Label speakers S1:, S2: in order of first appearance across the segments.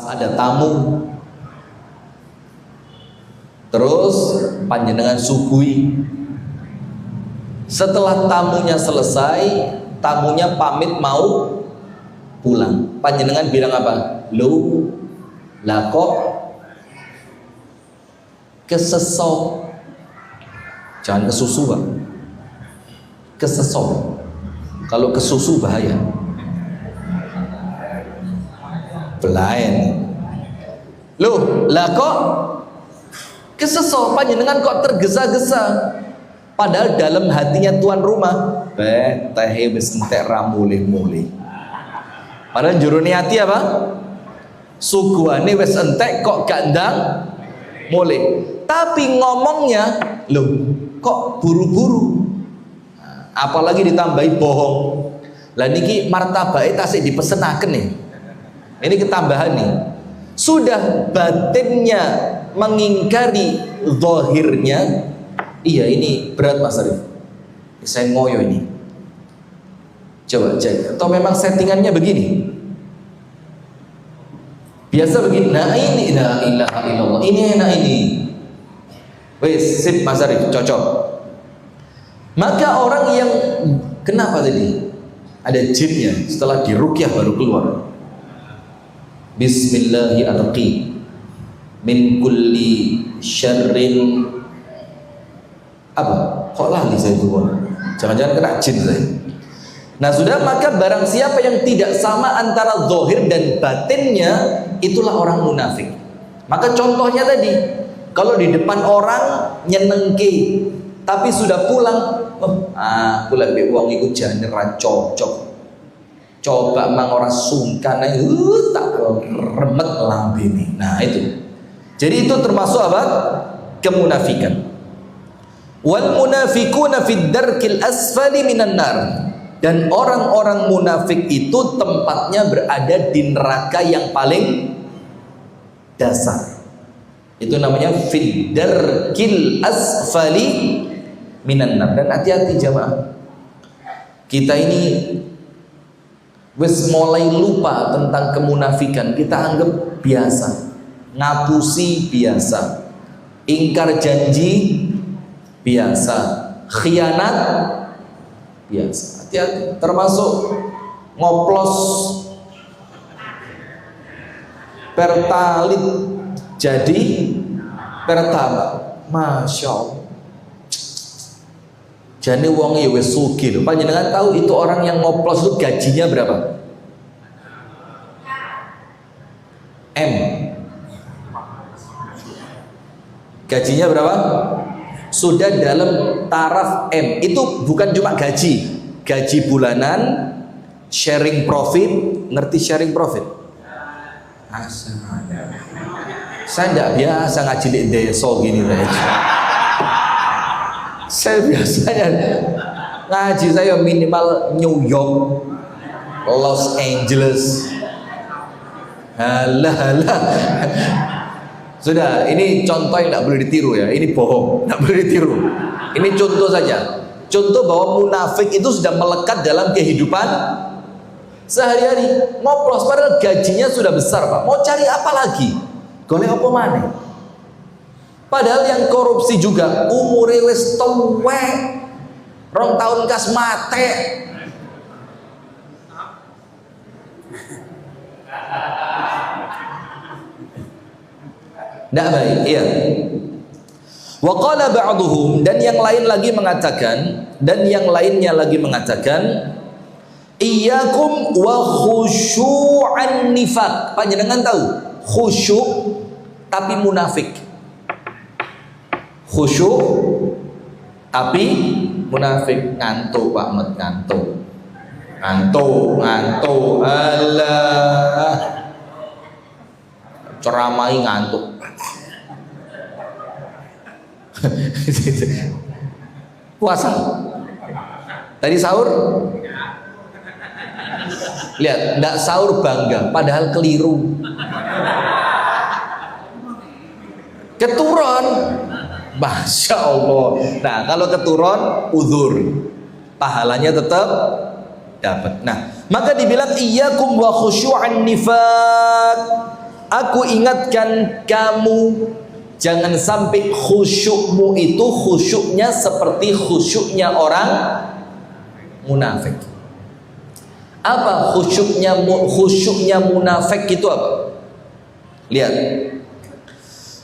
S1: ada tamu, terus panjenengan suguhi. Setelah tamunya selesai, tamunya pamit mau pulang, panjenengan bilang apa? Lu lah kok kesesok, jangan kesusu Pak, kesesok. Kalau kesusu bahaya, belain. Loh lah kok kesesok, panjenengan kok tergesa-gesa, padahal dalam hatinya tuan rumah teh wis entek ra mulih-mulih, padahal jero niati apa? Suguhane wis entek kok gak ndang mulih, tapi ngomongnya loh kok buru-buru, apalagi ditambahi bohong. Lah niki martabake tasik dipesenaken nih, ini ketambahan nih. Sudah batinnya mengingkari zahirnya. Iya ini berat Mas Arif, saya ngoyo ini. Coba cek, atau memang settingannya begini, biasa begini. Nah ini la ilaha illallah, ini enak ini. Wes sip Mas Arif, cocok. Maka orang yang kenapa tadi ada jinnya, setelah diruqyah baru keluar. Bismillahirrahmanirrahim. Min kulli syarrin apa? Kok lali saya itu? Jangan-jangan kena jin saya. Nah sudah, maka barang siapa yang tidak sama antara zahir dan batinnya, itulah orang munafik. Maka contohnya tadi, kalau di depan orang nyenengke, tapi sudah pulang, pulang be wong iku jane ra cocok. Coba mang ora sungkan ae tak remet lambene. Nah itu. Jadi itu termasuk apa? Kemunafikan. Wal munafiquna fid darkil asfali minan nar. Dan orang-orang munafik itu tempatnya berada di neraka yang paling dasar. Itu namanya fid darkil asfali minan nar. Dan hati-hati jamaah, kita ini wis mulai lupa tentang kemunafikan. Kita anggap biasa, ngapusi biasa, ingkar janji biasa, khianat biasa. Hati-hati, termasuk ngoplos pertalit jadi pertama. Masya Allah, jane wong ya wis sugih lho. Panjenengan tahu itu orang yang ngoplos itu gajinya berapa? M. Gajinya berapa? Sudah dalam taraf M. Itu bukan cuma gaji, gaji bulanan, sharing profit. Ngerti sharing profit? Saya tidak biasa ngaji di desa gini aja. Saya biasanya ngaji saya minimal New York, Los Angeles. Halah. Sudah, ini contoh yang tidak boleh ditiru ya. Ini bohong, tidak boleh ditiru. Ini contoh saja. Contoh bahwa munafik itu sudah melekat dalam kehidupan sehari-hari. Ngoplos, padahal gajinya sudah besar Pak. Mau cari apa lagi? Golek apa maneh? Padahal yang korupsi juga umure wis tuwek, 2 tahun kas mate. Tidak baik, iya. Wa qala ba'duhum, dan yang lain lagi mengatakan, iyyakum wa khusyu'an nifaq. Panjenengan tahu khusyuk tapi munafik. Khusyuk tapi munafik. Ngantuk Pak Ahmad, ngantuk. Allah, ceramai ngantuk. Puasa tadi sahur, lihat, ndak sahur bangga padahal keliru. Keturun, Masya Allah. Nah kalau keturun uzur, pahalanya tetap dapat. Nah maka dibilang iyyakum wa khusyu'an nifaq. aku ingatkan kamu, jangan sampai khusyukmu itu khusyuknya seperti khusyuknya orang munafik. Apa khusyuknya munafik itu apa? Lihat.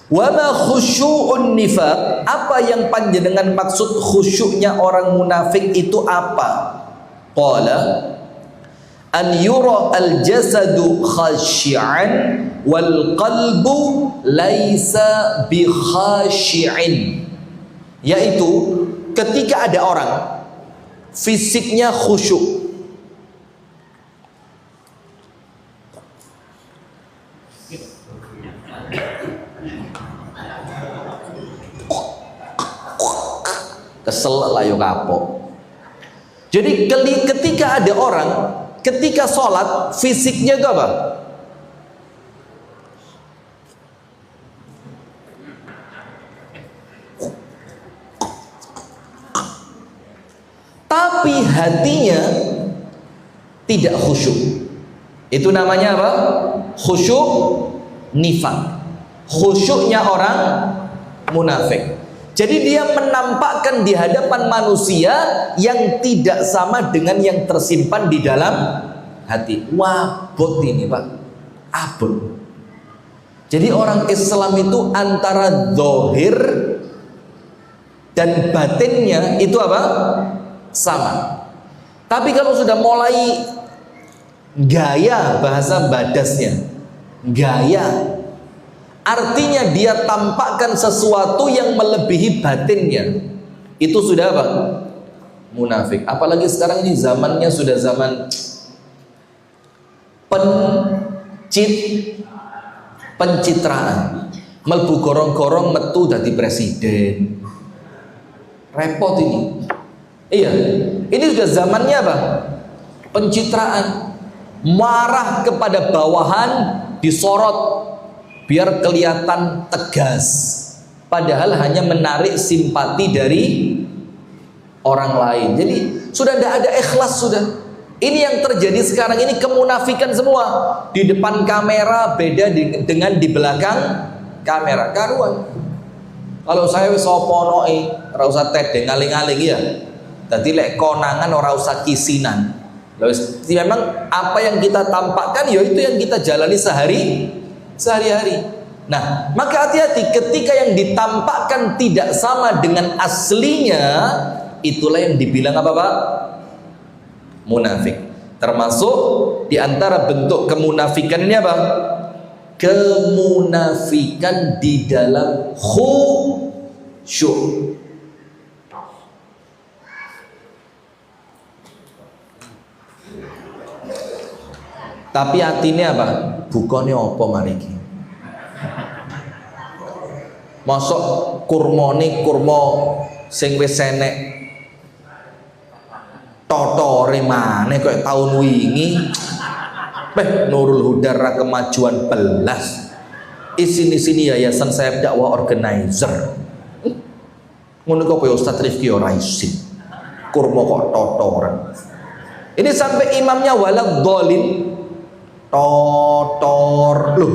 S1: Wa ma khusyu'un nifaq, apa yang panjenengan maksud khusyuknya orang munafik itu apa? Qala an yura al jasadu khashi'an wal qalbu laisa bi khashi'in, yaitu ketika ada orang fisiknya khusyuk, kesel lah yo kapok. Jadi ketika ada orang ketika sholat fisiknya itu apa? Tapi hatinya tidak khusyuk. Itu namanya apa? Khusyuk nifaq. Khusyuknya orang munafik. Jadi dia menampakkan di hadapan manusia yang tidak sama dengan yang tersimpan di dalam hati. Wabot ini Pak, abot. Jadi orang Islam itu antara zahir dan batinnya itu apa? Sama. Tapi kalau sudah mulai gaya, bahasa badasnya, gaya, artinya dia tampakkan sesuatu yang melebihi batinnya. Itu sudah apa? Munafik. Apalagi sekarang ini zamannya sudah zaman pencitraan. Melbu gorong-gorong metu dadi presiden. Repot ini. Iya. Ini sudah zamannya apa? Pencitraan. Marah kepada bawahan, disorot biar kelihatan tegas, padahal hanya menarik simpati dari orang lain. Jadi sudah tidak ada ikhlas sudah. Ini yang terjadi sekarang ini, kemunafikan semua. Di depan kamera beda dengan di belakang kamera. Karuan. Kalau saya wis soponoi, ora usah tedeng ngaling-ngaling ya. Dadi lek konangan ora usah kisinan. Memang apa yang kita tampakkan ya itu yang kita jalani sehari-hari. Nah, maka hati-hati ketika yang ditampakkan tidak sama dengan aslinya, itulah yang dibilang apa Pak? Munafik. Termasuk di antara bentuk kemunafikan ini apa? Kemunafikan di dalam khusyuk. Tapi hatinya apa? Bukannya apa mariki? Masuk kurma sing wis enek totore maneh kok tahun wingi. Nurul Huda ra kemajuan belas. Sini yayasan saya dakwah organizer. Ngono kok ya Ustaz Rifki ora isin. Kurma kok totoran. Ini sampai imamnya walad dhalin totor loh.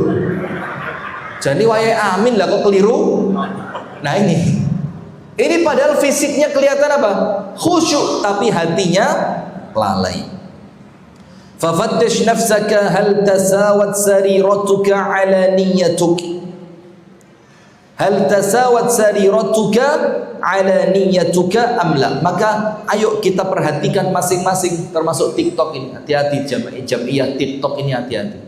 S1: Jadi wayahe amin lah kok keliru. Nah ini padahal fisiknya kelihatan apa? Khusyuk, tapi hatinya lalai. Fafattish nafsaka hal tasawat sariratuka ala niyyatuk. Hal tasawat sariratuka ala niyyatuka amla. Maka ayo kita perhatikan masing-masing, termasuk TikTok ini. Hati-hati jamiah TikTok ini, hati-hati.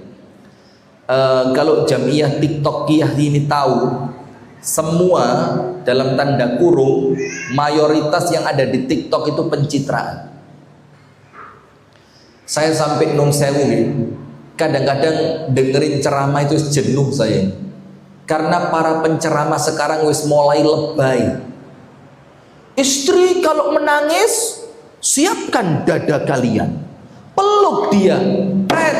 S1: Kalau jamiah TikTokiyah ini tahu, semua dalam tanda kurung mayoritas yang ada di TikTok itu pencitraan. Saya sampai nung sewu, kadang-kadang dengerin ceramah itu jenuh saya. Karena para penceramah sekarang wis mulai lebay. Istri kalau menangis, siapkan dada kalian, peluk dia, pret.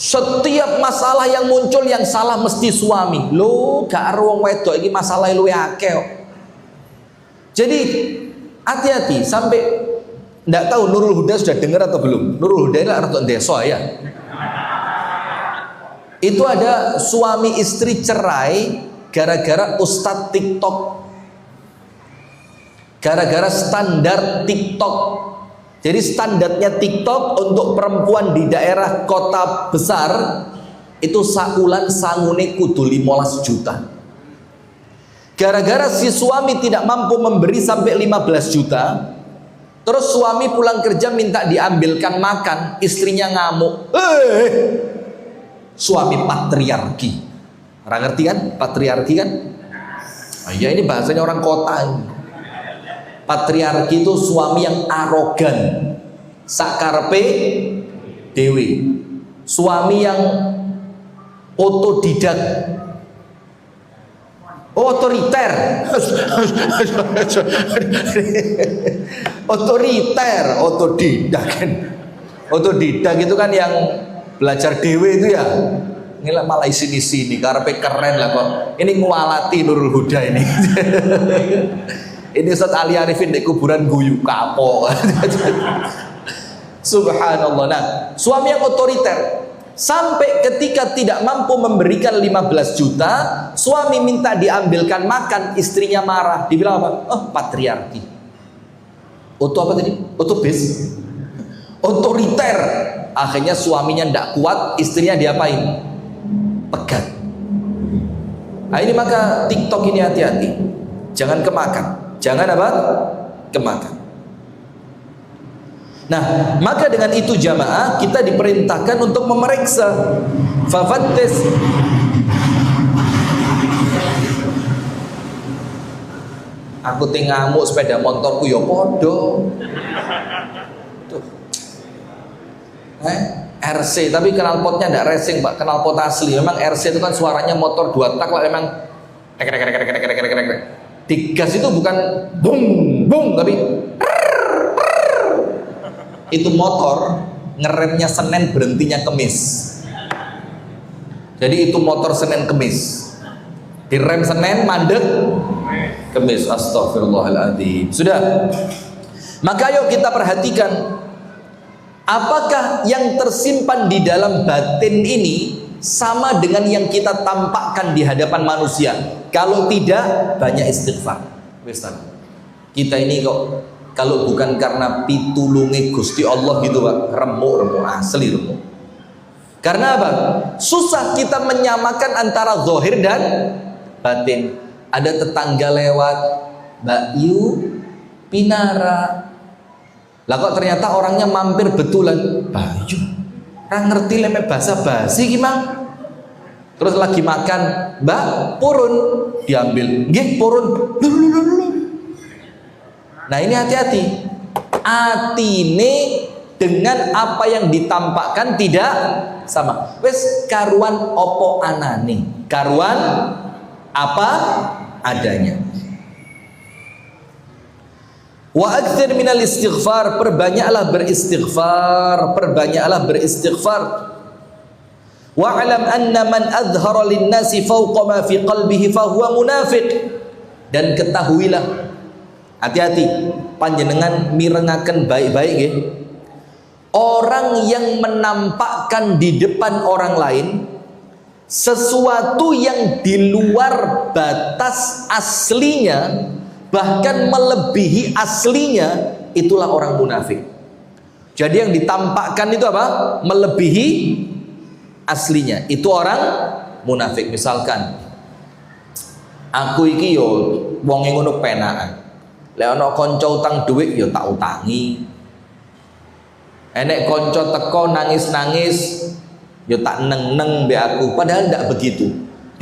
S1: Setiap masalah yang muncul yang salah mesti suami. Lo gak ruang wedok ini masalah lu akeh. Jadi hati-hati sampai Nggak tahu Nurul Huda sudah dengar atau belum. Nurul Huda ini orang desa ya. Itu ada suami istri cerai gara-gara ustadz TikTok, gara-gara standar TikTok. Jadi standarnya TikTok untuk perempuan di daerah kota besar itu saulan sangune kudu 15 juta. Gara-gara si suami tidak mampu memberi sampai 15 juta, terus suami pulang kerja minta diambilkan makan, istrinya ngamuk. Suami patriarki. Orang ngerti kan patriarki kan? Ya ini bahasanya orang kota. Patriarki itu suami yang arogan, sakarpe dewi, suami yang otodidak, otoriter, otoriter, otodidak kan? Otodidak itu kan yang belajar dewe itu ya. Ini malah sini karpe keren lah kok. Ini ngualati Nurul Huda ini. Ini Ustaz Ali Arifin di kuburan guyu kapok. Subhanallah. Nah, suami yang otoriter sampai ketika tidak mampu memberikan 15 juta, suami minta diambilkan makan, istrinya marah. Dibilang apa? Oh, patriarki. Oto apa tadi? Otobis. Otoriter. Akhirnya suaminya tidak kuat, istrinya diapain? Pegat. Nah, ini maka TikTok ini hati-hati. Jangan kemakan. Jangan apa? Kemakan. Nah, maka dengan itu jamaah kita diperintahkan untuk memeriksa. Fafattis. Aku ngamuk sepeda motorku ya podo. Tuh. RC tapi knalpotnya enggak racing Pak, knalpot asli. Memang RC itu kan suaranya motor 2 tak lah, memang digas itu bukan bung bung tapi itu motor ngeremnya Senin berhentinya Kemis. Jadi itu motor Senin Kemis, direm Senin mandek Kemis. Astagfirullahaladzim. Sudah, maka yuk kita perhatikan apakah yang tersimpan di dalam batin ini sama dengan yang kita tampakkan di hadapan manusia. Kalau tidak, banyak istighfar. Kita ini kok kalau bukan karena pitulunge Gusti Allah gitu Pak, remuk asli remuk. Karena apa? Susah kita menyamakan antara zahir dan batin. Ada tetangga lewat, Mbak Yu Pinara. Lah kok ternyata orangnya mampir betulan, Bayu. Orang ngerti lemek bahasa basi gimana? Terus lagi makan, Mbak, purun, diambil. Nggih, purun. Nah, ini hati-hati. Atine dengan apa yang ditampakkan tidak sama. Wes karuan opo anane. Karuan apa adanya. Wa aktsir minal istighfar, perbanyaklah beristighfar, perbanyaklah beristighfar. Wa'lam anna man adhara lin-nasi fawqa ma fi qalbihi fa huwa munafiq. Dan ketahuilah, hati-hati, panjenengan mirengaken baik-baik nggih. Orang yang menampakkan di depan orang lain sesuatu yang di luar batas aslinya, bahkan melebihi aslinya, itulah orang munafik. Jadi yang ditampakkan itu apa? Melebihi aslinya, itu orang munafik. Misalkan aku iki yo wong ngono penaan, lek ana kanca utang dhuwit yo tak utangi, enek kanca teko nangis-nangis yo tak neng-neng be aku, padahal ndak begitu.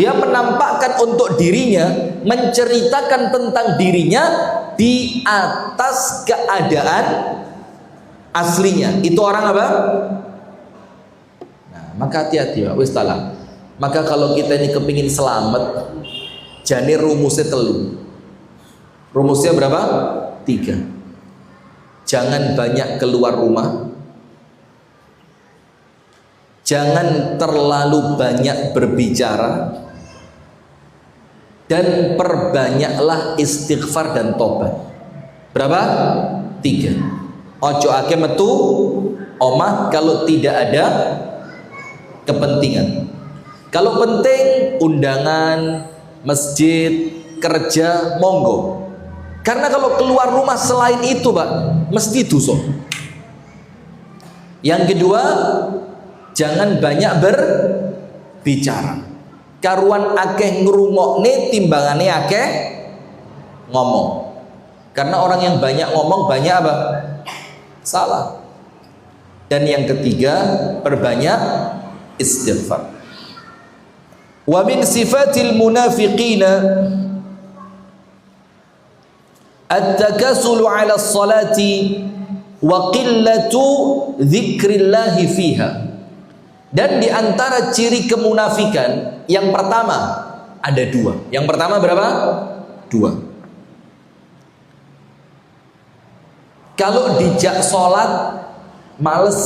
S1: Dia menampakkan untuk dirinya, menceritakan tentang dirinya di atas keadaan aslinya. Itu orang apa? Maka hati-hati Pak, wis talah. Maka kalau kita ini kepingin selamat, jane rumusnya telu. Rumusnya berapa? 3. Jangan banyak keluar rumah, jangan terlalu banyak berbicara, dan perbanyaklah istighfar dan tobat. Berapa? 3. Ojo ake metu omah kalau tidak ada kepentingan. Kalau penting undangan, masjid, kerja, monggo. Karena kalau keluar rumah selain itu, Pak, mesti dosa. Yang kedua, jangan banyak berbicara. Karuan akeh ngrungokne timbangane akeh ngomong. Karena orang yang banyak ngomong banyak apa? Salah. Dan yang ketiga, perbanyak istighfar. Wa min sifatil munafiqina at-takasulu 'ala as-salati wa qillatu dzikrillahi fiha. Dan di antara ciri kemunafikan yang pertama ada dua. Yang pertama berapa? Dua. Kalau dijak sholat males,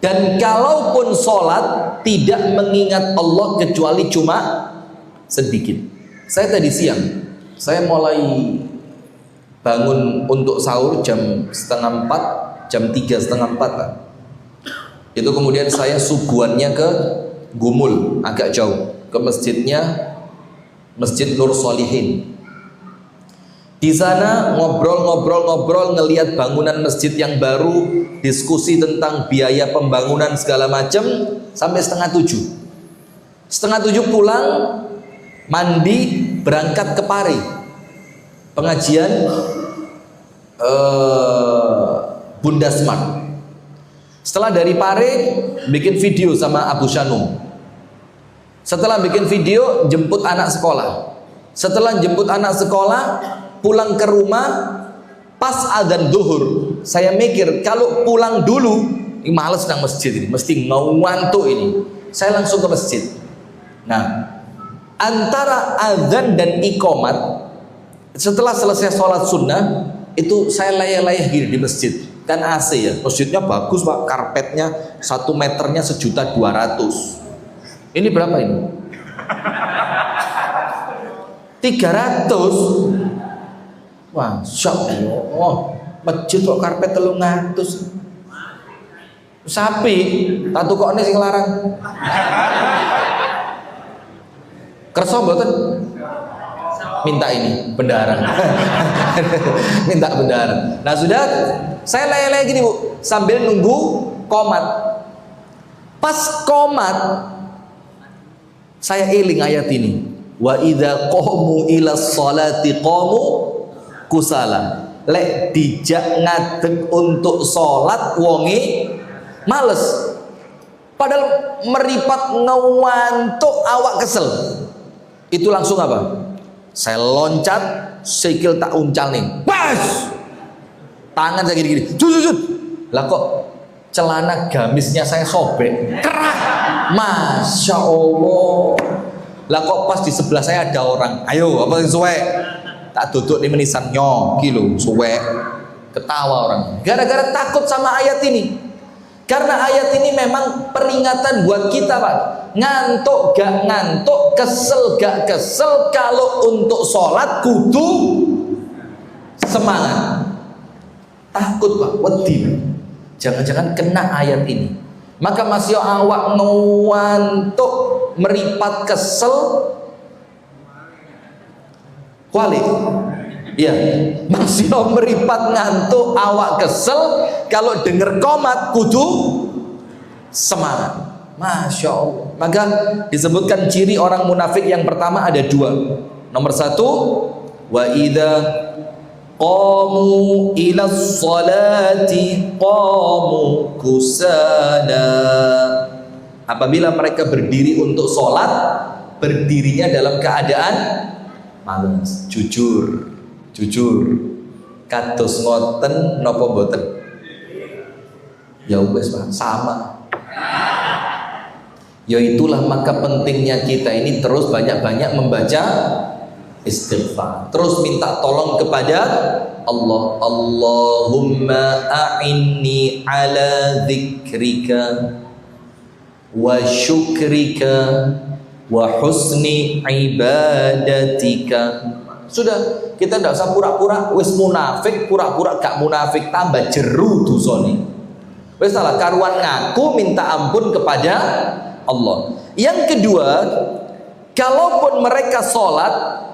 S1: dan kalaupun sholat tidak mengingat Allah kecuali cuma sedikit. Saya tadi siang, saya mulai bangun untuk sahur jam 3:30, jam 3:30 lah. Itu kemudian saya subuhannya ke Gumul, agak jauh, ke masjidnya, Masjid Nur Solihin. Di sana ngobrol ngelihat bangunan masjid yang baru, diskusi tentang biaya pembangunan segala macam sampai 6:30. 6:30 pulang, mandi, berangkat ke Pare. Pengajian Bunda Smart. Setelah dari Pare bikin video sama Abu Shanum. Setelah bikin video jemput anak sekolah. Setelah jemput anak sekolah, pulang ke rumah pas adzan zuhur. Saya mikir kalau pulang dulu, ini males nang masjid ini, mesti ngantuk ini. Saya langsung ke masjid. Nah, antara adzan dan iqomat, setelah selesai sholat sunnah, itu saya layah-layah gini di masjid. Kan AC ya, masjidnya bagus Pak, karpetnya 1 meternya 1.200.000. Ini berapa ini? 300. Wah, syok. Oh, masjid kok karpet 300. Sapi, tak tukokne sing larang. Kerso mboten? Minta ini bendahara. Minta bendahara. Nah, sudah saya lele gini, Bu, sambil nunggu qomat. Pas qomat saya iling ayat ini. Wa idza qamu ila sholati qamu kusala. Lek dijak ngadeg untuk sholat wonge males. Padahal meripat ngewantuk awak kesel. Itu langsung apa? Saya loncat, sikil tak uncal nih. Pas! Tangan saya gini-gini. Jut. Lah kok celana gamisnya saya sobek. Kerak. Masya Allah. Lah kok pas di sebelah saya ada orang. Ayo, apa yang suwe? Tak duduk di menisan nyoki lho, suwe. Ketawa orang. Gara-gara takut sama ayat ini. Karena ayat ini memang peringatan buat kita, Pak. Ngantuk gak ngantuk, kesel gak kesel, kalau untuk sholat kudu semangat. Takut, Pak, wedi. Jangan-jangan kena ayat ini. Maka masih awak ngantuk, meripat kesel, kuali. Iya, masih meripat ngantuk, awak kesel, kalau denger qomat kudu semangat. Masya Allah. Maka disebutkan ciri orang munafik yang pertama ada dua. Nomor satu, wa idza qamu ila sholati qamu kusala. Apabila mereka berdiri untuk sholat, berdirinya dalam keadaan malas. Jujur kados ngoten napa mboten? Ya wis Pak, sama. Ya itulah maka pentingnya kita ini terus banyak-banyak membaca istighfar. Terus minta tolong kepada Allah. Allahumma a'inni ala dzikrika wa syukrika wa husni ibadatika. Sudah, kita tidak usah pura-pura wis munafik, pura-pura gak munafik, tambah jeru dosane. Wis salah karuan ngaku minta ampun kepada Allah. Yang kedua, kalaupun mereka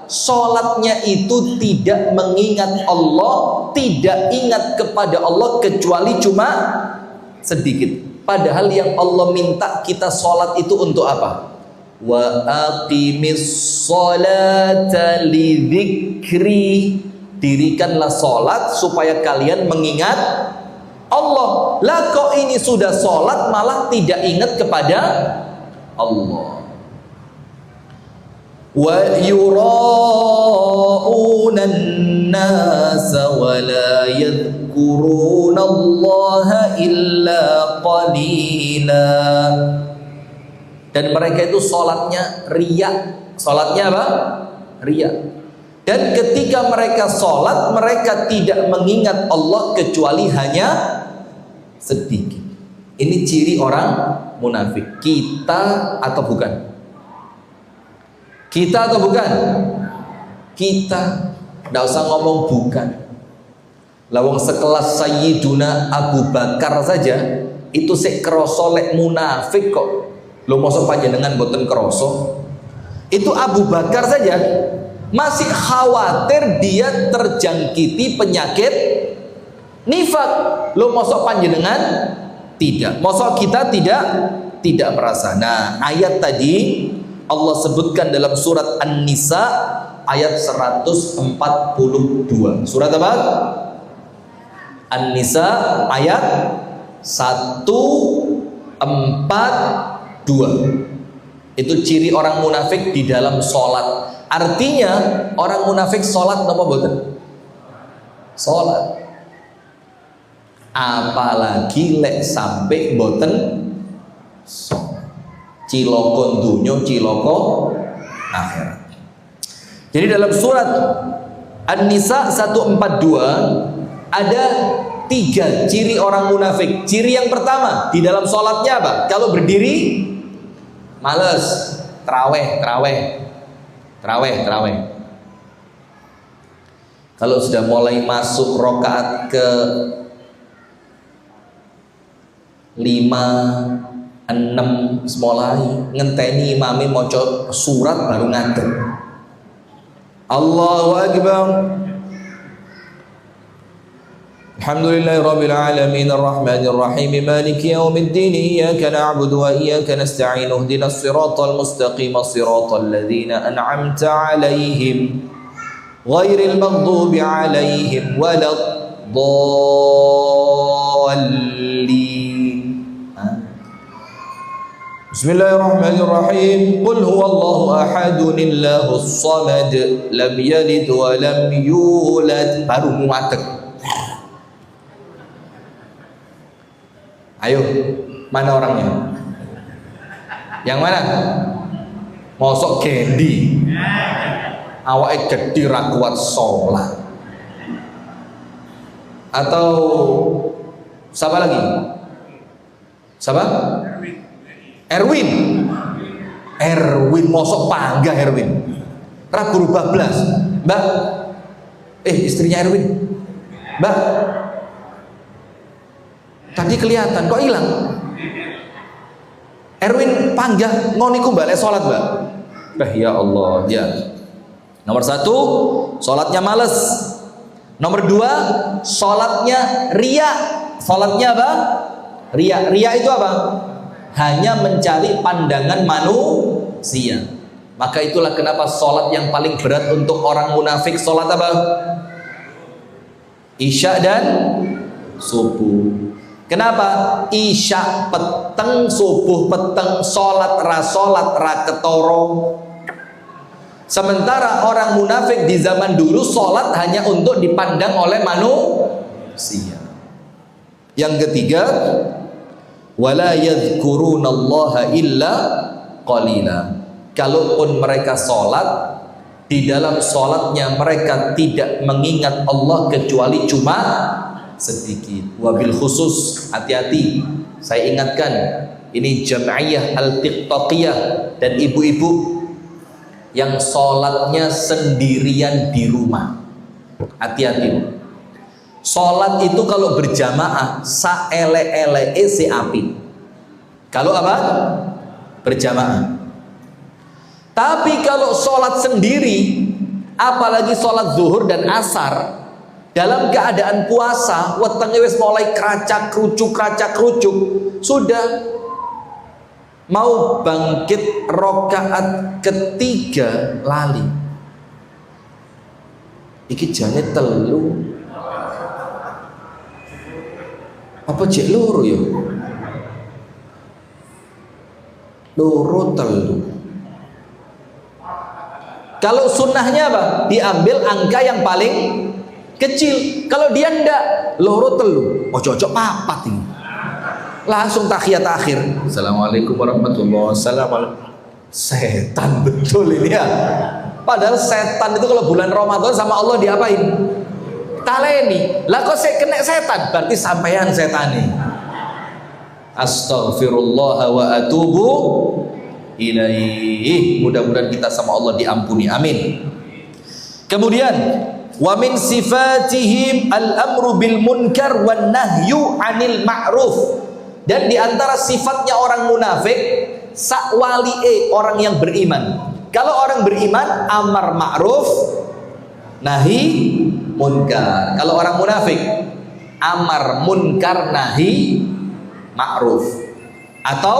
S1: sholatnya itu tidak mengingat Allah, tidak ingat kepada Allah kecuali cuma sedikit. Padahal yang Allah minta kita sholat itu untuk apa? Wa aqimis sholata lidzikri, dirikanlah sholat supaya kalian mengingat Allah. Lah kok ini sudah sholat malah tidak ingat kepada Allah. Wa yura'una an-nasa wa la yadhkuruna Allah illa qalila. Dan mereka itu sholatnya riya. Sholatnya apa? Riya. Dan ketika mereka sholat, mereka tidak mengingat Allah kecuali hanya sedikit. Ini ciri orang munafik. Kita atau bukan? Kita atau bukan? Kita. Tidak usah ngomong bukan. Lawang sekelas Sayyiduna Abu Bakar saja itu sik kroso lek munafik kok. Lo mosok panjenengan boten kroso. Itu Abu Bakar saja masih khawatir dia terjangkiti penyakit nifak. Lo mosok panjenengan tidak. Mosok kita tidak merasa. Nah, ayat tadi Allah sebutkan dalam surat An-Nisa ayat 142. Surat apa? An-Nisa ayat 142. Itu ciri orang munafik di dalam sholat. Artinya orang munafik sholat apa boten? Sholat. Apalagi lek sampai boten sholat. Ciloko dunyo, ciloko akhirat. Jadi dalam surat An-Nisa 142 ada 3 ciri orang munafik. Ciri yang pertama di dalam sholatnya apa? Kalau berdiri males, terawih. Kalau sudah mulai masuk rokaat ke 5, 6 mulai ngenteni imame maca surat baru ngadeg. Allahu Akbar. Alhamdulillahi Rabbil Alamin Ar-Rahmanir Rahim Maliki Yawmiddin Iyyaka na'budu wa iyyaka nasta'in Ihdinas siratal mustaqim siratal ladzina an'amta 'alaihim ghairil maghdubi 'alaihim waladdallin. Bismillahirrahmanirrahim. Qul huwallahu ahadun Allahus samad lam yalid wa lam yulad. Baru muatek. Ayo, mana orangnya? Yang mana? Mosok gendi. Awake gede ra kuat sholat. Atau siapa lagi? Siapa? Erwin mosok panggah Erwin. Ra berubah belas. Mbak. Istrinya Erwin. Mbak. Tadi kelihatan kok hilang. Erwin panggah ngoniku balik sholat, Mbak. Ya Allah, ya. Nomor 1, sholatnya males. Nomor 2, sholatnya ria. Sholatnya apa? Ria. Ria itu apa? Hanya mencari pandangan manusia. Maka itulah kenapa sholat yang paling berat untuk orang munafik sholat apa? Isya dan subuh. Kenapa? Isya peteng, subuh peteng, sholat ra ketoro. Sementara orang munafik di zaman dulu sholat hanya untuk dipandang oleh manusia. Yang ketiga, wala yadhkurunallaha illa qalila. Kalaupun mereka sholat, di dalam sholatnya mereka tidak mengingat Allah kecuali cuma sedikit. Wabil khusus, hati-hati, saya ingatkan, ini Jam'iyah Al-Tiqtaqiyah dan ibu-ibu yang sholatnya sendirian di rumah. Hati-hati. Sholat itu kalau berjamaah saele-ele si api. Kalau apa? Berjamaah. Tapi kalau sholat sendiri, apalagi sholat zuhur dan asar, dalam keadaan puasa, wetenge wis mulai keracak kerucuk, sudah mau bangkit rokaat ketiga lali. Iki jane telu. Apa cek loro ya? Loro telu. Kalau sunnahnya apa? Diambil angka yang paling kecil. Kalau dia ndak, loro telu. Ojo-ojo papat ini. Langsung tahiyat akhir. Assalamualaikum warahmatullahi wabarakatuh. Setan betul ini ya. Padahal setan itu kalau bulan Ramadan sama Allah diapain? Taleni. Lah kok saya kena setan? Berarti sampean setani. Astaghfirullah wa atubu ilaih. Mudah-mudahan kita sama Allah diampuni. Amin. Kemudian wa min sifatihim al-amru bil munkar wan nahyu 'anil ma'ruf. Dan diantara sifatnya orang munafik, sakwalie orang yang beriman. Kalau orang beriman, amar ma'ruf, nahi munkar. Kalau orang munafik, amar munkar, nahi ma'ruf. Atau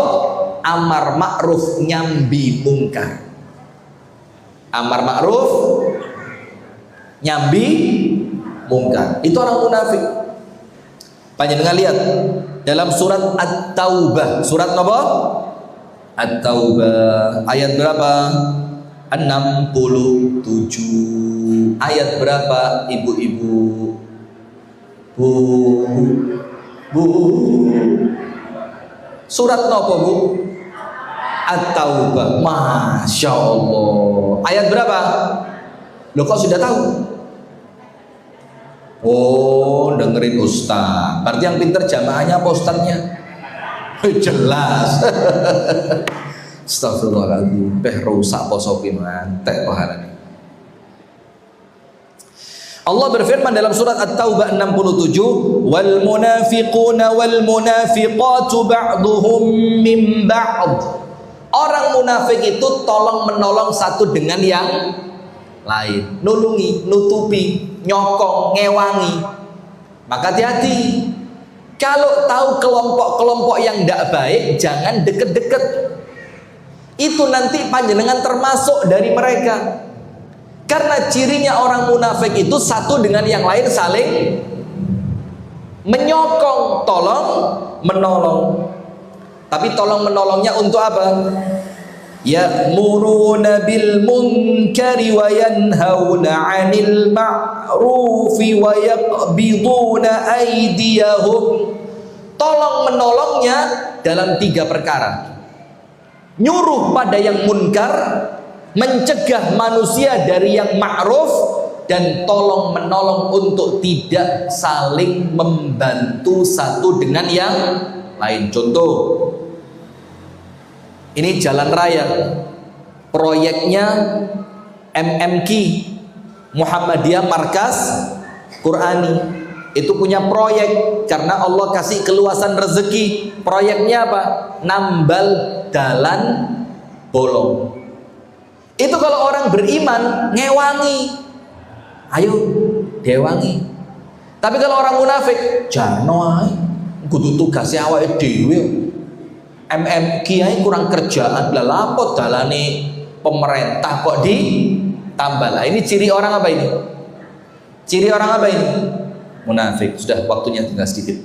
S1: amar ma'ruf, nyambi munkar. Amar ma'ruf, nyambi munkar. Itu orang munafik. Panjenengan lihat dalam surat At-Taubah, surat apa? At-Taubah ayat berapa? 67. Ayat berapa ibu-ibu? Bu. Surat apa bu? At-Taubah. Masya Allah. Ayat berapa? Loh kok sudah tahu? Oh, dengerin ustaz. Berarti yang pinter jamaahnya apa ustaznya? Jelas. Astagfirullahaladzim. Rusak posoki mantek pahalanya. Allah berfirman dalam surat At-Taubah 67, wal munafiquna wal munafiqatu ba'duhum min ba'd. Orang munafik itu tolong menolong satu dengan yang lain, nulungi, nutupi, nyokong, ngewangi. Maka hati-hati. Kalau tahu kelompok-kelompok yang tidak baik, jangan deket-deket. Itu nanti panjenengan termasuk dari mereka. Karena cirinya orang munafik itu satu dengan yang lain saling menyokong, tolong menolong. Tapi tolong menolongnya untuk apa? Ya'muruna bil munkari wa yanhauna 'anil ma'rufi wa yaqbiduna aydiyahum. Tolong menolongnya dalam 3 perkara. Nyuruh pada yang munkar, mencegah manusia dari yang ma'ruf, dan tolong menolong untuk tidak saling membantu satu dengan yang lain. Contoh, ini jalan raya, proyeknya MMQ, Muhammadiyah Markas Qurani. Itu punya proyek karena Allah kasih keluasan rezeki. Proyeknya apa? Nambal dalan bolong. Itu kalau orang beriman ngewangi, ayo dewangi. Tapi kalau orang munafik, jano ae, kudu tugasnya awake dhewe. MMQ ae kurang kerjaan, lah lapot dalane pemerintah kok ditambah. Lah ini ciri orang apa ini? Ciri orang apa ini? Munafik. Sudah waktunya tinggal sedikit.